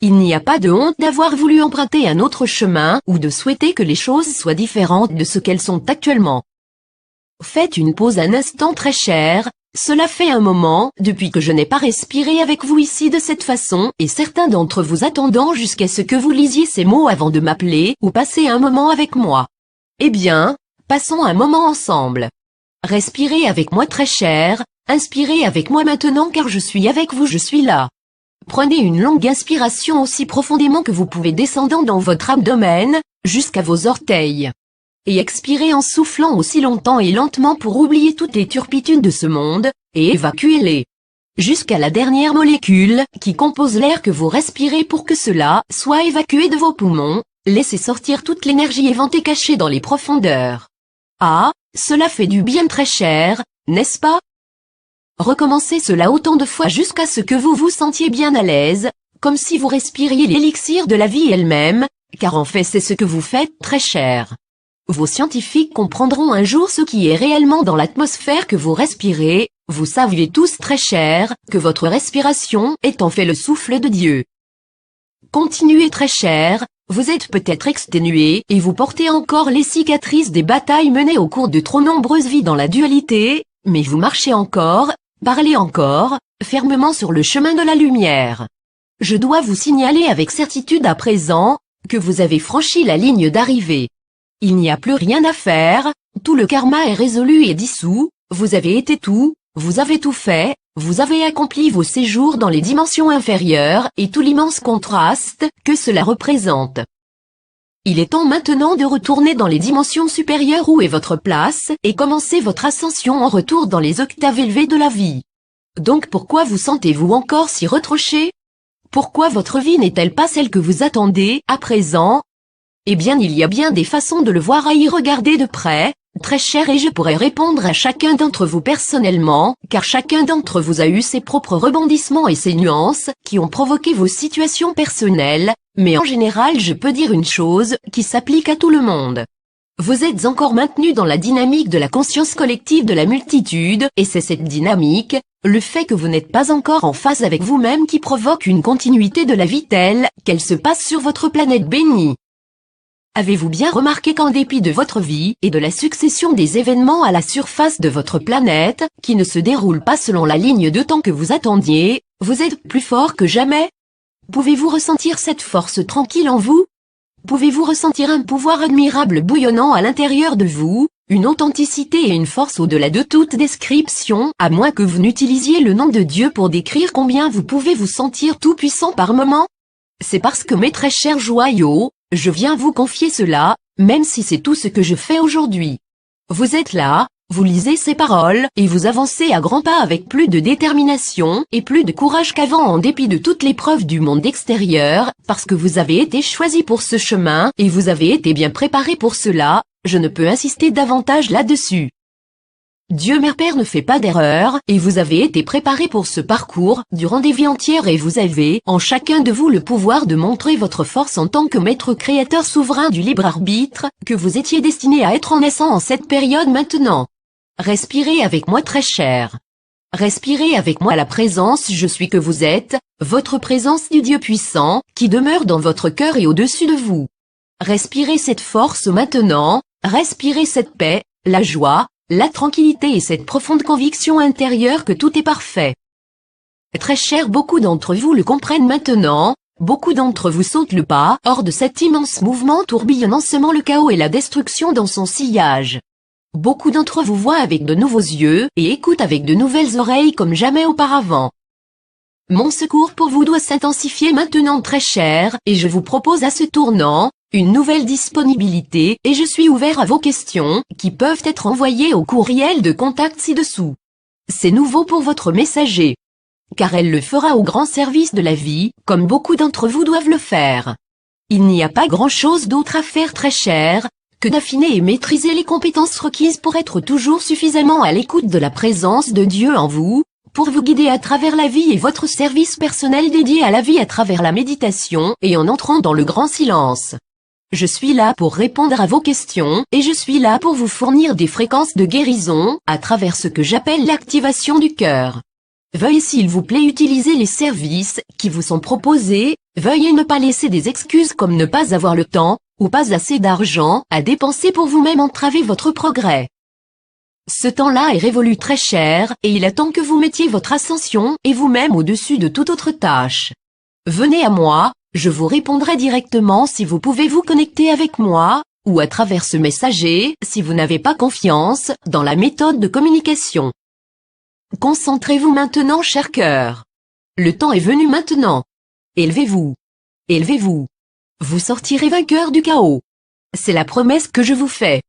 Il n'y a pas de honte d'avoir voulu emprunter un autre chemin ou de souhaiter que les choses soient différentes de ce qu'elles sont actuellement. Faites une pause un instant très cher, cela fait un moment depuis que je n'ai pas respiré avec vous ici de cette façon et certains d'entre vous attendant jusqu'à ce que vous lisiez ces mots avant de m'appeler ou passer un moment avec moi. Eh bien, passons un moment ensemble. Respirez avec moi très cher, inspirez avec moi maintenant car je suis avec vous, je suis là. Prenez une longue inspiration aussi profondément que vous pouvez descendant dans votre abdomen, jusqu'à vos orteils. Et expirez en soufflant aussi longtemps et lentement pour oublier toutes les turpitudes de ce monde, et évacuez-les. Jusqu'à la dernière molécule qui compose l'air que vous respirez pour que cela soit évacué de vos poumons, laissez sortir toute l'énergie éventée cachée dans les profondeurs. Ah, cela fait du bien très cher, n'est-ce pas? Recommencez cela autant de fois jusqu'à ce que vous vous sentiez bien à l'aise, comme si vous respiriez l'élixir de la vie elle-même, car en fait c'est ce que vous faites très cher. Vos scientifiques comprendront un jour ce qui est réellement dans l'atmosphère que vous respirez, vous savez tous très cher, que votre respiration est en fait le souffle de Dieu. Continuez très cher, vous êtes peut-être exténué et vous portez encore les cicatrices des batailles menées au cours de trop nombreuses vies dans la dualité, mais vous marchez encore, parlez encore, fermement sur le chemin de la lumière. Je dois vous signaler avec certitude à présent, que vous avez franchi la ligne d'arrivée. Il n'y a plus rien à faire, tout le karma est résolu et dissous, vous avez été tout, vous avez tout fait, vous avez accompli vos séjours dans les dimensions inférieures et tout l'immense contraste que cela représente. Il est temps maintenant de retourner dans les dimensions supérieures où est votre place et commencer votre ascension en retour dans les octaves élevées de la vie. Donc pourquoi vous sentez-vous encore si retranché? Pourquoi votre vie n'est-elle pas celle que vous attendez à présent? Eh bien il y a bien des façons de le voir à y regarder de près, très cher, et je pourrais répondre à chacun d'entre vous personnellement, car chacun d'entre vous a eu ses propres rebondissements et ses nuances qui ont provoqué vos situations personnelles, mais en général je peux dire une chose qui s'applique à tout le monde. Vous êtes encore maintenu dans la dynamique de la conscience collective de la multitude, et c'est cette dynamique, le fait que vous n'êtes pas encore en phase avec vous-même qui provoque une continuité de la vie telle qu'elle se passe sur votre planète bénie. Avez-vous bien remarqué qu'en dépit de votre vie et de la succession des événements à la surface de votre planète, qui ne se déroulent pas selon la ligne de temps que vous attendiez, vous êtes plus fort que jamais? Pouvez-vous ressentir cette force tranquille en vous? Pouvez-vous ressentir un pouvoir admirable bouillonnant à l'intérieur de vous, une authenticité et une force au-delà de toute description, à moins que vous n'utilisiez le nom de Dieu pour décrire combien vous pouvez vous sentir tout-puissant par moment? C'est parce que mes très chers joyaux, je viens vous confier cela, même si c'est tout ce que je fais aujourd'hui. Vous êtes là, vous lisez ces paroles, et vous avancez à grands pas avec plus de détermination et plus de courage qu'avant en dépit de toutes les preuves du monde extérieur, parce que vous avez été choisi pour ce chemin, et vous avez été bien préparé pour cela, je ne peux insister davantage là-dessus. Dieu Mère Père ne fait pas d'erreur, et vous avez été préparé pour ce parcours, durant des vies entières, et vous avez, en chacun de vous, le pouvoir de montrer votre force en tant que maître créateur souverain du libre arbitre, que vous étiez destiné à être en naissant en cette période maintenant. Respirez avec moi très cher. Respirez avec moi la présence je suis que vous êtes, votre présence du Dieu puissant, qui demeure dans votre cœur et au-dessus de vous. Respirez cette force maintenant, respirez cette paix, la joie, la tranquillité et cette profonde conviction intérieure que tout est parfait. Très cher, beaucoup d'entre vous le comprennent maintenant, beaucoup d'entre vous sautent le pas hors de cet immense mouvement tourbillonnant semant le chaos et la destruction dans son sillage. Beaucoup d'entre vous voient avec de nouveaux yeux et écoutent avec de nouvelles oreilles comme jamais auparavant. Mon secours pour vous doit s'intensifier maintenant très cher, et je vous propose à ce tournant, une nouvelle disponibilité, et je suis ouvert à vos questions, qui peuvent être envoyées au courriel de contact ci-dessous. C'est nouveau pour votre messager. Car elle le fera au grand service de la vie, comme beaucoup d'entre vous doivent le faire. Il n'y a pas grand-chose d'autre à faire très cher, que d'affiner et maîtriser les compétences requises pour être toujours suffisamment à l'écoute de la présence de Dieu en vous, pour vous guider à travers la vie et votre service personnel dédié à la vie à travers la méditation et en entrant dans le grand silence. Je suis là pour répondre à vos questions, et je suis là pour vous fournir des fréquences de guérison, à travers ce que j'appelle l'activation du cœur. Veuillez s'il vous plaît utiliser les services qui vous sont proposés, Veuillez ne pas laisser des excuses comme ne pas avoir le temps, ou pas assez d'argent à dépenser pour vous-même entraver votre progrès. Ce temps-là est révolu très cher, et il attend que vous mettiez votre ascension et vous-même au-dessus de toute autre tâche. Venez à moi, je vous répondrai directement si vous pouvez vous connecter avec moi, ou à travers ce messager si vous n'avez pas confiance dans la méthode de communication. Concentrez-vous maintenant, cher cœur. Le temps est venu maintenant. Élevez-vous. Élevez-vous. Vous sortirez vainqueur du chaos. C'est la promesse que je vous fais.